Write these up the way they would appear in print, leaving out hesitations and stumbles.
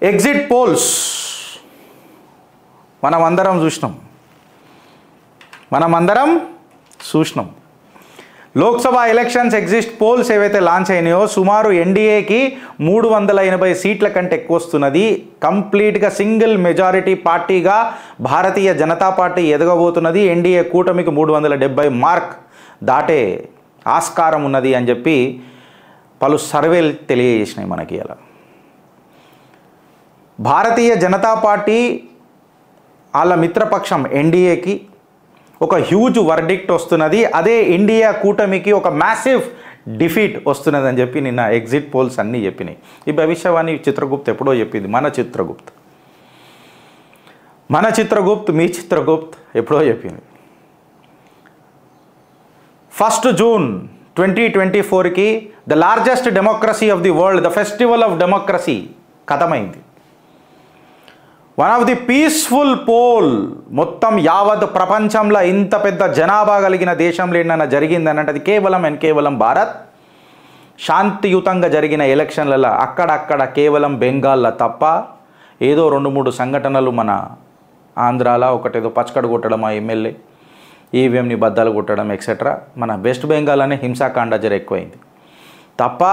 Exit polls మనమందరం చూసినాం. Lok Sabha elections exit polls ఏవైతే లాంచ్ అయినాయో సుమారు ఎన్డీఏకి 380 సీట్ల కంటే ఎక్కువ వస్తున్నది. కంప్లీట్గా సింగిల్ మెజారిటీ పార్టీగా భారతీయ జనతా పార్టీ ఎదగబోతున్నది. ఎన్డీఏ కూటమికి 370 మార్క్ దాటే ఆస్కారం ఉన్నది అని చెప్పి పలు సర్వేలు తెలియజేసినాయి మనకి. అలా భారతీయ జనతా పార్టీ వాళ్ళ మిత్రపక్షం ఎన్డీఏకి ఒక హ్యూజ్ వర్డిక్ట్ వస్తున్నది. అదే ఇండియా కూటమికి ఒక మ్యాసివ్ డిఫీట్ వస్తున్నది అని చెప్పి నిన్న ఎగ్జిట్ పోల్స్ అన్నీ చెప్పినాయి. ఈ భవిష్యవాణి చిత్రగుప్త్ ఎప్పుడో చెప్పింది. మన చిత్రగుప్త్ మీ చిత్రగుప్త్ ఎప్పుడో చెప్పింది. 1 జూన్ 2024కి the largest democracy of the world, the festival of democracy ఖతమైంది. One of the peaceful poll మొత్తం యావత్ ప్రపంచంలో ఇంత పెద్ద జనాభా కలిగిన దేశంలో ఏంటన్నా జరిగిందని అంటే అది కేవలం భారత్. శాంతియుతంగా జరిగిన ఎలక్షన్లలో అక్కడక్కడ కేవలం బెంగాల్లో తప్ప ఏదో 2-3 సంఘటనలు మన ఆంధ్రాలో ఒకటేదో పచ్చకడు కొట్టడం, ఆ ఎమ్మెల్యే ఈవీఎంని బద్దలు కొట్టడం ఎక్సెట్రా. మన వెస్ట్ బెంగాల్ అనే హింసాకాండ జర ఎక్కువైంది తప్ప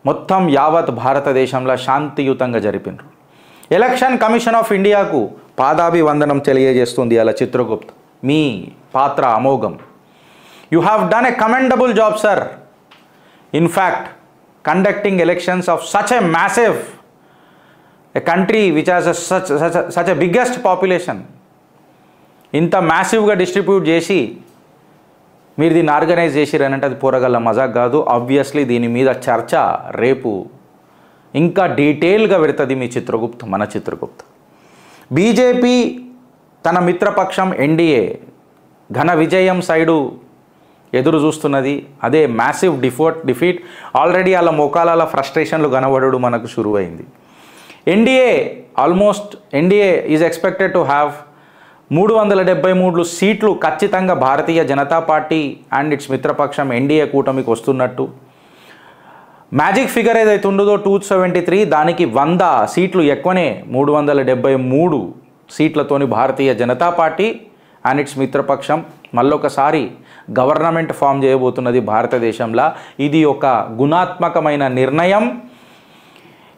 మొత్తం యావత్ భారతదేశంలో శాంతియుతంగా జరిపినారు. ఎలక్షన్ కమిషన్ ఆఫ్ ఇండియాకు పాదాభివందనం తెలియజేస్తుంది అలా చిత్రగుప్త్. మీ పాత్ర అమోఘం. You have done a commendable job sir. In fact conducting elections of such a massive a country which has such a biggest population ఇంత మ్యాసివ్గా డిస్ట్రిబ్యూట్ చేసి మీరు దీన్ని ఆర్గనైజ్ చేసిరనంటే అది పోరగల్ల మజాక్ కాదు. ఆబ్వియస్లీ దీని మీద చర్చ రేపు ఇంకా డీటెయిల్గా పెడుతుంది మీ చిత్రగుప్త్, మన చిత్రగుప్త్. బీజేపీ తన మిత్రపక్షం ఎన్డీఏ ఘన విజయం సైడు ఎదురు చూస్తున్నది. అదే మ్యాసివ్ డిఫీట్ ఆల్రెడీ వాళ్ళ మోకాల ఫ్రస్ట్రేషన్లు కనబడడు మనకు షురువైంది. NDA is expected to have 373 సీట్లు ఖచ్చితంగా భారతీయ జనతా పార్టీ అండ్ ఇట్స్ మిత్రపక్షం ఎన్డీఏ కూటమికి వస్తున్నట్టు. మ్యాజిక్ ఫిగర్ ఏదైతే ఉండదో 273, దానికి 100 సీట్లు ఎక్కువనే 373 సీట్లతోని భారతీయ జనతా పార్టీ అండ్ ఇట్స్ మిత్రపక్షం మళ్ళొకసారి గవర్నమెంట్ ఫామ్ చేయబోతున్నది భారతదేశంలో. ఇది ఒక గుణాత్మకమైన నిర్ణయం.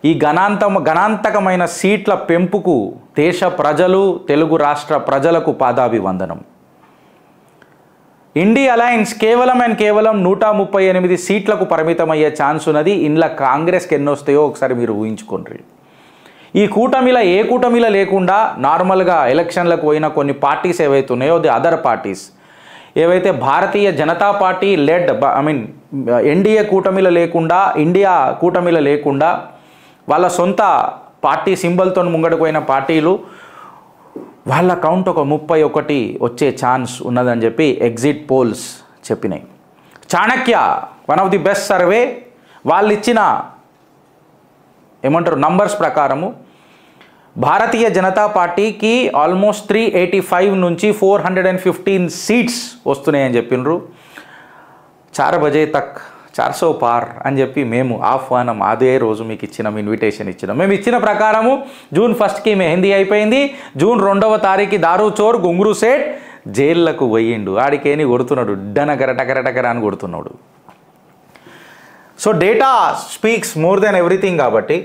ఈ గణాంతకమైన సీట్ల పెంపుకు దేశ ప్రజలు, తెలుగు రాష్ట్ర ప్రజలకు పాదాభివందనం. ఇండియా అలయన్స్ కేవలం 138 సీట్లకు పరిమితమయ్యే ఛాన్స్ ఉన్నది. ఇందులో కాంగ్రెస్కి ఎన్ని వస్తాయో ఒకసారి మీరు ఊహించుకోండి. ఈ కూటమిలో ఏ కూటమిలో లేకుండా నార్మల్గా ఎలక్షన్లకు పోయిన కొన్ని పార్టీస్ ఏవైతే ఉన్నాయో ది అదర్ పార్టీస్ ఏవైతే భారతీయ జనతా పార్టీ లెడ్ ఎన్డీఏ కూటమిలో లేకుండా, ఇండియా కూటమిలో లేకుండా వాళ్ళ సొంత పార్టీ సింబల్తో ముంగడిపోయిన పార్టీలు వాళ్ళ కౌంట్ ఒక 31 వచ్చే ఛాన్స్ ఉన్నదని చెప్పి ఎగ్జిట్ పోల్స్ చెప్పినాయి. Chanakya one of the best survey వాళ్ళు ఇచ్చిన నంబర్స్ ప్రకారము భారతీయ జనతా పార్టీకి ఆల్మోస్ట్ 385 నుంచి 415 సీట్స్ వస్తున్నాయని చెప్పినారు. 4 బజే తక్ 400 పార్ అని చెప్పి మేము ఆహ్వానం అదే రోజు మీకు ఇన్విటేషన్ ఇచ్చినాం. మేము ఇచ్చిన ప్రకారము జూన్ 1కి మెహందీ అయిపోయింది. జూన్ 2వ తారీఖు దారు చోర్ గుంగురు సేట్ జైళ్ళకు పోయిండు. ఆడికేని కొడుతున్నాడు, టకరటకర అని కొడుతున్నాడు. So data speaks more than everything. కాబట్టి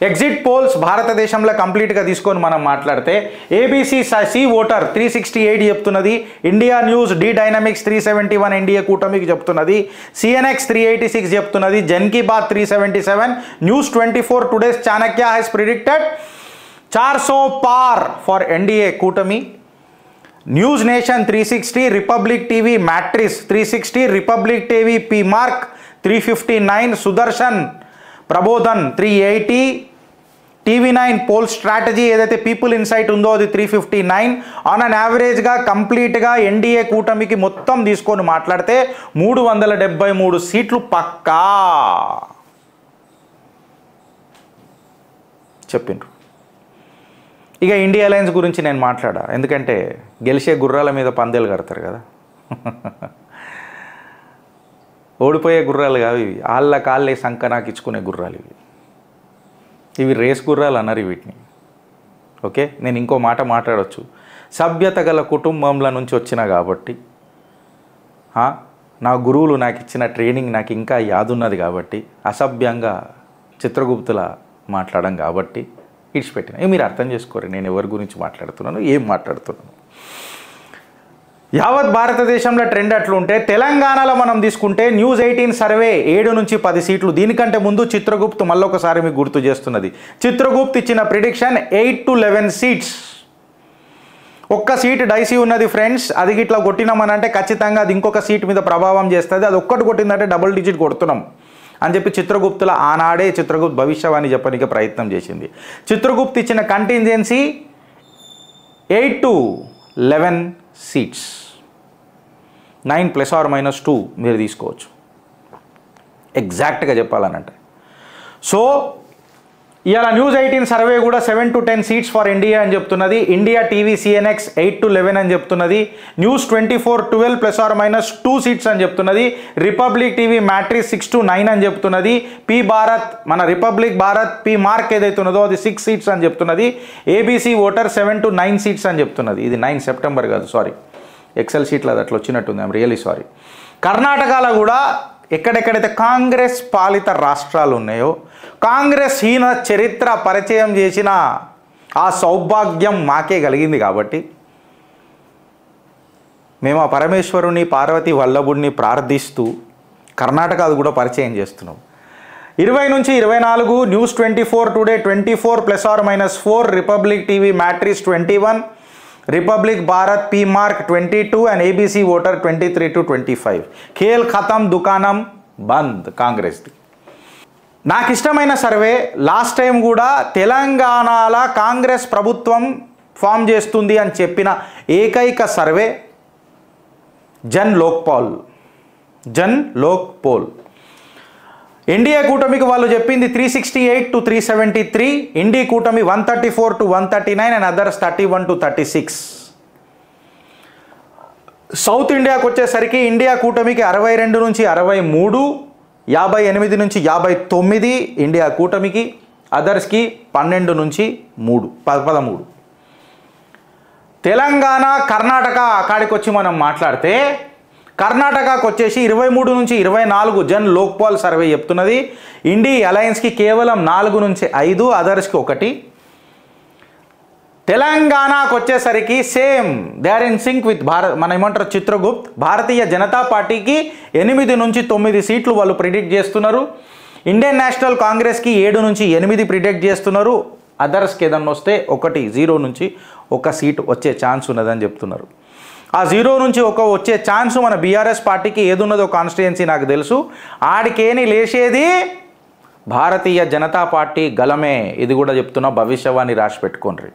ఎగ్జిట్ పోల్స్ భారతదేశంలో కంప్లీట్గా తీసుకొని మనం మాట్లాడితే ఏబీసీ సి ఓటర్ 368 చెప్తున్నది. India News D Dynamics 371 NDA కూటమికి చెప్తున్నది. సిఎన్ఎక్స్ 386 చెప్తున్నది. Jan Ki Baat 377. News 24 today's Chanakya has predicted 400 పార్ ఫర్ ఎన్డీఏ కూటమి. News Nation 360, Republic TV Matrize 360, Republic TV P Marq 359, Sudarshan Prabodhan 380, TV9 Poll Strategy ఏదైతే పీపుల్ ఇన్సైట్ ఉందో అది 359. ఆన్ అన్ యావరేజ్గా కంప్లీట్గా ఎన్డీఏ కూటమికి మొత్తం తీసుకొని మాట్లాడితే 373 సీట్లు పక్కా చెప్పిండ్రు. ఇక ఇండియా అలయన్స్ గురించి నేను మాట్లాడా, ఎందుకంటే గెలిచే గుర్రాల మీద పందేలు కడతారు కదా, ఓడిపోయే గుర్రాలు కావు ఇవి, ఆళ్ళ కాళ్ళే సంక నాకు ఇచ్చుకునే గుర్రాలు ఇవి. ఇవి రేస్ గుర్రాలు అన్నారు వీటిని. ఓకే, నేను ఇంకో మాట మాట్లాడవచ్చు. సభ్యత గల కుటుంబంల నుంచి వచ్చిన కాబట్టి, నా గురువులు నాకు ఇచ్చిన ట్రైనింగ్ నాకు ఇంకా యాదున్నది కాబట్టి అసభ్యంగా చిత్రగుప్తుల మాట్లాడడం కాబట్టి ఇడిచిపెట్టిన. మీరు అర్థం చేసుకోరు నేను ఎవరి గురించి మాట్లాడుతున్నాను, ఏం మాట్లాడుతున్నాను. యావత్ భారతదేశంలో ట్రెండ్ అట్లుంటే తెలంగాణలో మనం తీసుకుంటే న్యూస్ 18 సర్వే 7 నుంచి 10 సీట్లు. దీనికంటే ముందు చిత్రగుప్త్ మళ్ళొకసారి మీకు గుర్తు చేస్తున్నది. చిత్రగుప్త్ ఇచ్చిన ప్రిడిక్షన్ 8 to 11 సీట్స్. ఒక్క సీట్ డైసీ ఉన్నది ఫ్రెండ్స్. అది ఇట్లా కొట్టినామనంటే ఖచ్చితంగా అది ఇంకొక సీట్ మీద ప్రభావం చేస్తుంది. అది ఒక్కటి కొట్టిందంటే డబుల్ డిజిట్ కొడుతున్నాం అని చెప్పి చిత్రగుప్తుల ఆనాడే చిత్రగుప్త్ భవిష్యవాణి చెప్పడానికి ప్రయత్నం చేసింది. చిత్రగుప్త్ ఇచ్చిన కంటింజెన్సీ 8 to 11 సీట్స్. 9 ± 2 మీరు తీసుకోవచ్చు ఎగ్జాక్ట్గా చెప్పాలనంటే. సో ఇవాళ న్యూస్ 18 సర్వే కూడా 7 to 10 సీట్స్ ఫర్ ఇండియా అని చెప్తున్నది. ఇండియా టీవీ సిఎన్ఎక్స్ 8 to 11 అని చెప్తున్నది. న్యూస్ 24 12 ± 2 సీట్స్ అని చెప్తున్నది. రిపబ్లిక్ టీవీ మ్యాట్రిక్స్ 6 to 9 అని చెప్తున్నది. పి భారత్ మన రిపబ్లిక్ భారత్ పి మార్క్ ఏదైతే ఉన్నదో అది 6 సీట్స్ అని చెప్తున్నది. ఏబీసీ ఓటర్ 7 to 9 సీట్స్ అని చెప్తున్నది. ఇది 9 సెప్టెంబర్ కాదు, సారీ, ఎక్సెల్ షీట్లో అది అట్లా వచ్చినట్టుంది. I'm really sorry. కర్ణాటకలో కూడా ఎక్కడెక్కడైతే కాంగ్రెస్ పాలిత రాష్ట్రాలు ఉన్నాయో కాంగ్రెస్ హీన చరిత్ర పరిచయం చేసిన ఆ సౌభాగ్యం మాకే కలిగింది కాబట్టి మేము ఆ పరమేశ్వరుని పార్వతీ వల్లభుడిని ప్రార్థిస్తూ కర్ణాటక అది కూడా పరిచయం చేస్తున్నాం. 20 నుంచి 24 news 24 today 24 ± 4, republic TV matrix 21, republic Bharat P mark 22 and ABC voter 23 to 25. Khel ఖతం దుకాణం బంద్ కాంగ్రెస్ది. నాకు ఇష్టమైన సర్వే లాస్ట్ టైం కూడా తెలంగాణలో కాంగ్రెస్ ప్రభుత్వం ఫామ్ చేస్తుంది అని చెప్పిన ఏకైక survey Jan Lok poll. NDA కూటమికి వాళ్ళు చెప్పింది 368 to 373, ఇండి కూటమి 134 to 139 and others 31 to 36. South ఇండియాకు వచ్చేసరికి ఇండియా కూటమికి 62 నుంచి 63, 58 నుంచి 59 ఇండియా కూటమికి, అదర్స్కి 12 నుంచి 13. తెలంగాణ కర్ణాటక కాడికి వచ్చి మనం మాట్లాడితే కర్ణాటకకు వచ్చేసి 23 నుంచి 24 జన్ లోక్పాల్ సర్వే చెప్తున్నది. ఇండి అలయన్స్కి కేవలం 4 నుంచి 5, అదర్స్కి 1. తెలంగాణకు వచ్చేసరికి same they are in sync with Bharat మన ఏమంటారు చిత్రగుప్త్. భారతీయ జనతా పార్టీకి 8 నుంచి 9 సీట్లు వాళ్ళు ప్రిడిక్ట్ చేస్తున్నారు. ఇండియన్ నేషనల్ కాంగ్రెస్కి 7 నుంచి 8 ప్రిడిక్ట్ చేస్తున్నారు. అదర్స్కి ఏదన్నా వస్తే 0 నుంచి 1 సీటు వచ్చే ఛాన్స్ ఉన్నదని చెప్తున్నారు. ఆ 0 నుంచి 1 వచ్చే ఛాన్స్ మన బీఆర్ఎస్ పార్టీకి ఏదున్నదో కాన్స్టిట్యుయెన్సీ నాకు తెలుసు. ఆడికేని లేచేది భారతీయ జనతా పార్టీ గలమే. ఇది కూడా చెప్తున్నా, భవిష్యవాణి రాసి పెట్టుకోండి.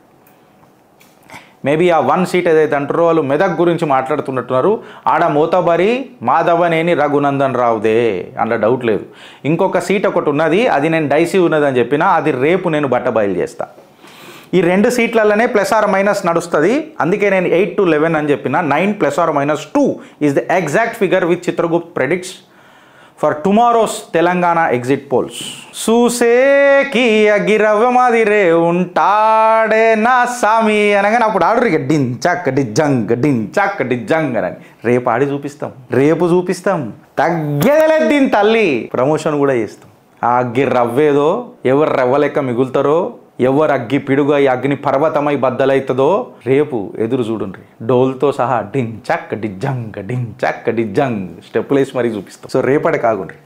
మేబీ ఆ 1 సీట్ ఏదైతే అంటారో వాళ్ళు మెదక్ గురించి మాట్లాడుతున్నట్టున్నారు. ఆడ మోతబరి మాధవనేని రఘునందన్ రావుదే అందులో డౌట్ లేదు. ఇంకొక సీట్ ఒకటి ఉన్నది, అది నేను డైసీ ఉన్నదని చెప్పిన, అది రేపు నేను బయలు చేస్తా. ఈ 2 సీట్లలోనే ± నడుస్తుంది. అందుకే నేను 8 to 11 అని చెప్పిన. 9 ± 2 is the exact figure with Chitragupt predicts for tomorrow's Telangana exit polls. సూసేకి అగిరవమాదిరే ఉంటాడే నా సామి అనగానే అప్పుడు ఆడు ఇక డించక్ డిజ్జంగ్ అని రేపు ఆడి చూపిస్తాం, తగ్గేదలేదు దీని తల్లి. ప్రమోషన్ కూడా చేస్తాం. ఆ అగ్గి రవ్వేదో ఎవరు రవ్వలెక్క మిగులుతారో, ఎవరు అగ్గి పిడుగా ఈ అగ్ని పర్వతమై బద్దలవుతుందో రేపు ఎదురు చూడండి. డోల్తో సహా డించక్ డిజ్జంగ్ స్టెప్పులేసి మరీ చూపిస్తాం. సో రేపటి కాగుండ్రి.